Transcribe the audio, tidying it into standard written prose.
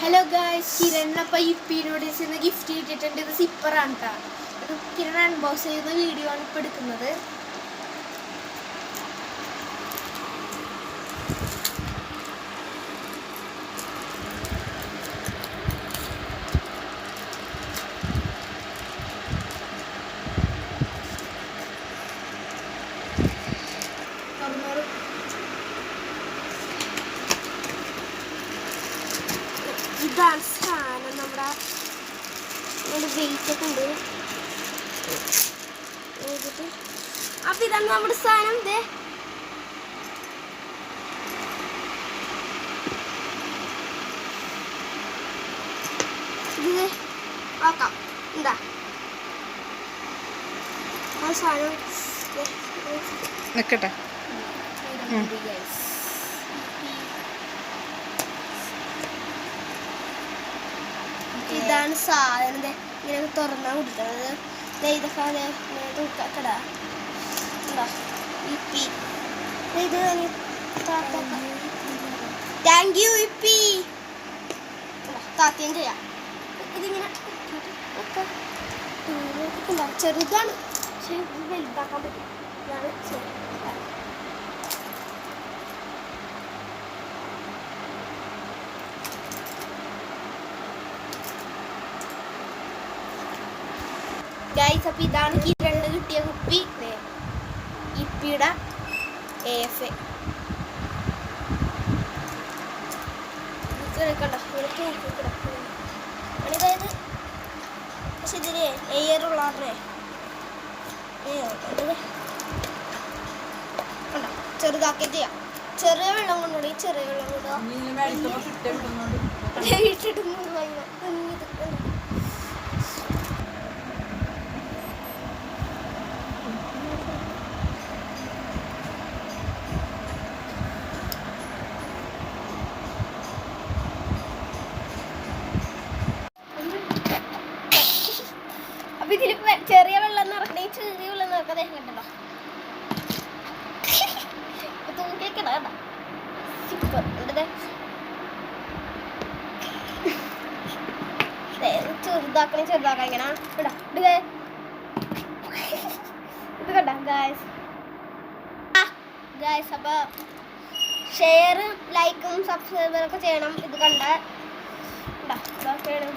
Hello guys, കിരണിനപ്പം യിപ്പിനോട് gift കിട്ടിയിട്ടുണ്ട്. ഇത് സിപ്പറാണ് കേട്ടോ. ഇത് കിരൺ അൺബോക്സ് ചെയ്യുന്ന വീഡിയോ ആണ് ഇപ്പോൾ എടുക്കുന്നത്. ഇതാണ് സാധനം. നമ്മുടെ വെയിറ്റ് ഒക്കെ ഉണ്ട്. അപ്പം ഇതാണ് നമ്മുടെ സാധനം. ഇതേ ഇത് ആക്കാം. എന്താ ആ സാധനം നിൽക്കട്ടെ. ഇതാണ് സാധനം. ഇങ്ങനെ തുറന്നാ കുടിക്കുന്നത്. ഇതൊക്കെ തൂക്കടാ. ഇത് താങ്ക് യു ഇപ്പി. താത്യം ചെയ്യാം. ഇതിങ്ങനെ ചെറുതാണ്, പക്ഷെ വലുതാക്കാൻ പറ്റും. ഇതാണ് ഗൈസ്. അപ്പം ഇതാണ് കിരണിന് കിട്ടിയ കുപ്പി. ഇപ്പിയുടെ AFA കണ്ടോ. അതായത് പക്ഷെ ഇതിന് എയറുള്ളേ കണ്ടോ. ചെറുതാക്കി ചെയ്യാം. ചെറിയ വെള്ളം കൊണ്ടുപോയി ചെറിയ വെള്ളം കൊണ്ടുപോകാം. ഇട്ടിട്ട് അപ്പൊ ഇതിൽ ചെറിയ വെള്ളം നിറക്കണേ. ചെറിയ വെള്ളം നിറക്കാതെ കണ്ടല്ലോ. തൂക്കിക്കണ കേട്ടോ. സൂപ്പർ. ചെറുതാക്കണം ഇങ്ങനെ ഇടാ. ഇത് കണ്ട ഗായ്സ്. ഗായ്സ്, അപ്പൊ ഷെയറും ലൈക്കും സബ്സ്ക്രൈബറൊക്കെ ചെയ്യണം. ഇത് കണ്ട ഇതൊക്കെയാണ്.